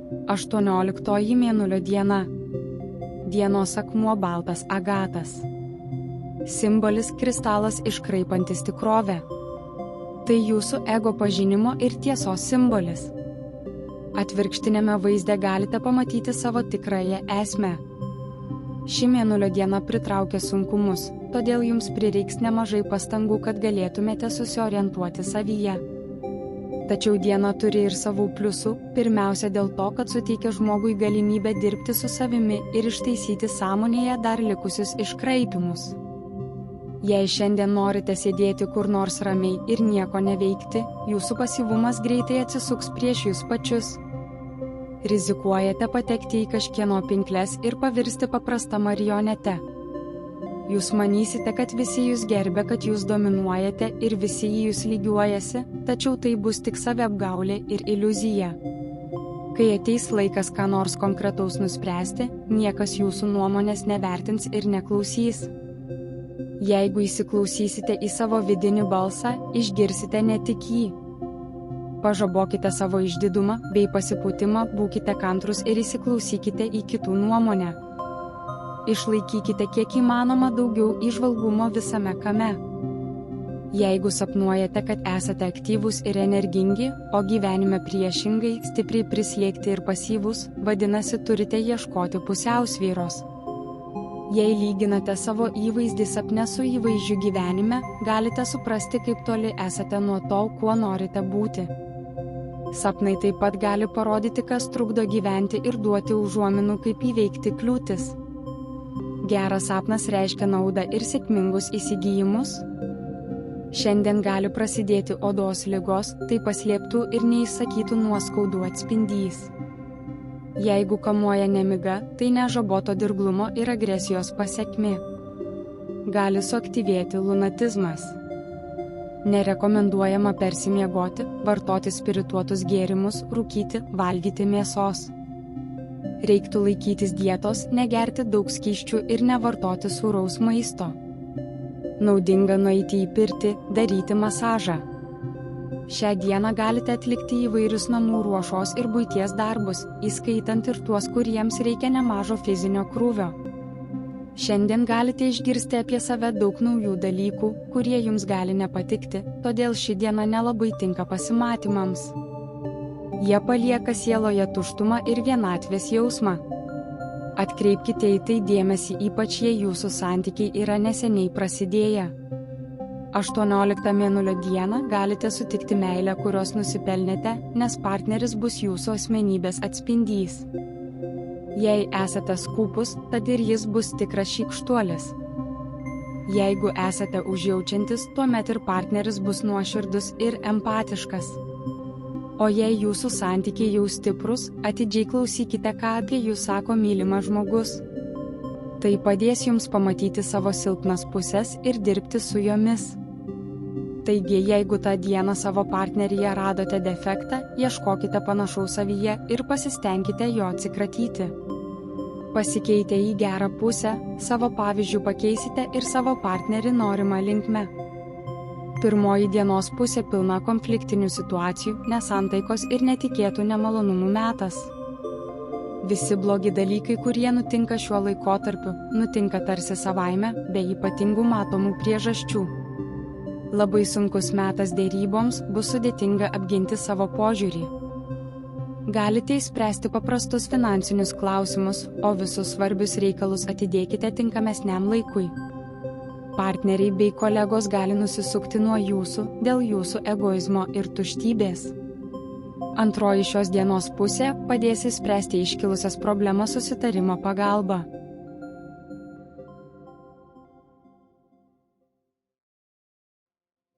18 mėnulio diena. Dienos akmuo baltas agatas. Simbolis kristalas iškraipantis tikrovę. Tai jūsų ego pažinimo ir tiesos simbolis. Atvirkštinėme vaizde galite pamatyti savo tikrąją esmę. Ši mėnulio diena pritraukia sunkumus, todėl jums prireiks nemažai pastangų, kad galėtumėte susiorientuoti savyje. Tačiau diena turi ir savų pliusų, pirmiausia dėl to, kad suteikia žmogui galimybę dirbti su savimi ir ištaisyti sąmonėje dar likusius iškraipimus. Jei šiandien norite sėdėti kur nors ramiai ir nieko neveikti, jūsų pasyvumas greitai atsisuks prieš jūs pačius. Rizikuojate patekti į kažkieno pinkles ir pavirsti paprasta marionete. Jūs manysite, kad visi jūs gerbia, kad jūs dominuojate ir visi į jūs lygiuojasi, tačiau tai bus tik saviapgaulė ir iliuzija. Kai ateis laikas ką nors konkretaus nuspręsti, niekas jūsų nuomonės nevertins ir neklausys. Jeigu įsiklausysite į savo vidinį balsą, išgirsite ne tik jį. Pažabokite savo išdidumą bei pasipūtimą, būkite kantrus ir įsiklausykite į kitų nuomonę. Išlaikykite kiek įmanoma daugiau įžvalgumo visame kame. Jeigu sapnuojate, kad esate aktyvūs ir energingi, o gyvenime priešingai, stipriai prislėgti ir pasyvūs, vadinasi, turite ieškoti pusiausvyros. Jei lyginate savo įvaizdį sapne su įvaizdžiu gyvenime, galite suprasti, kaip toli esate nuo to, kuo norite būti. Sapnai taip pat gali parodyti, kas trukdo gyventi ir duoti užuominų, kaip įveikti kliūtis. Geras sapnas reiškia naudą ir sėkmingus įsigijimus. Šiandien gali prasidėti odos ligos, tai paslėptų ir neišsakytų nuoskaudų atspindys. Jeigu kamuoja nemiga, tai nežaboto dirglumo ir agresijos pasekmė. Gali suaktyvėti lunatizmas. Nerekomenduojama persimiegoti, vartoti spirituotus gėrimus, rūkyti, valgyti mėsos. Reiktų laikytis dietos, negerti daug skysčių ir nevartoti sūraus maisto. Naudinga nueiti į pirtį, daryti masažą. Šią dieną galite atlikti įvairius namų ruošos ir buities darbus, įskaitant ir tuos, kuriems reikia nemažo fizinio krūvio. Šiandien galite išgirsti apie save daug naujų dalykų, kurie jums gali nepatikti, todėl ši diena nelabai tinka pasimatymams. Jie palieka sieloje tuštumą ir vienatvės jausmą. Atkreipkite į tai dėmesį, ypač jei jūsų santykiai yra neseniai prasidėję. 18 mėnulio dieną galite sutikti meilę, kurios nusipelnėte, nes partneris bus jūsų asmenybės atspindys. Jei esate skūpus, tad ir jis bus tikras šykštuolis. Jeigu esate užjaučiantis, tuomet ir partneris bus nuoširdus ir empatiškas. O jei jūsų santykiai jau stiprus, atidžiai klausykite, ką apie jūs sako mylimas žmogus. Tai padės jums pamatyti savo silpnas puses ir dirbti su jomis. Taigi, jeigu tą dieną savo partneryje radote defektą, ieškokite panašaus savyje ir pasistengkite jo atsikratyti. Pasikeitę į gerą pusę, savo pavyzdžių pakeisite ir savo partnerį norimą linkme. Pirmoji dienos pusė pilna konfliktinių situacijų, nesantaikos ir netikėtų nemalonumų metas. Visi blogi dalykai, kurie nutinka šiuo laikotarpiu, nutinka tarsi savaime, be ypatingų matomų priežasčių. Labai sunkus metas deryboms, bus sudėtinga apginti savo požiūrį. Galite išspręsti paprastus finansinius klausimus, o visus svarbius reikalus atidėkite tinkamesniam laikui. Partneriai bei kolegos gali nusisukti nuo jūsų dėl jūsų egoizmo ir tuštybės. Antroji šios dienos pusė padės išspręsti iškilusias problemas susitarimo pagalba.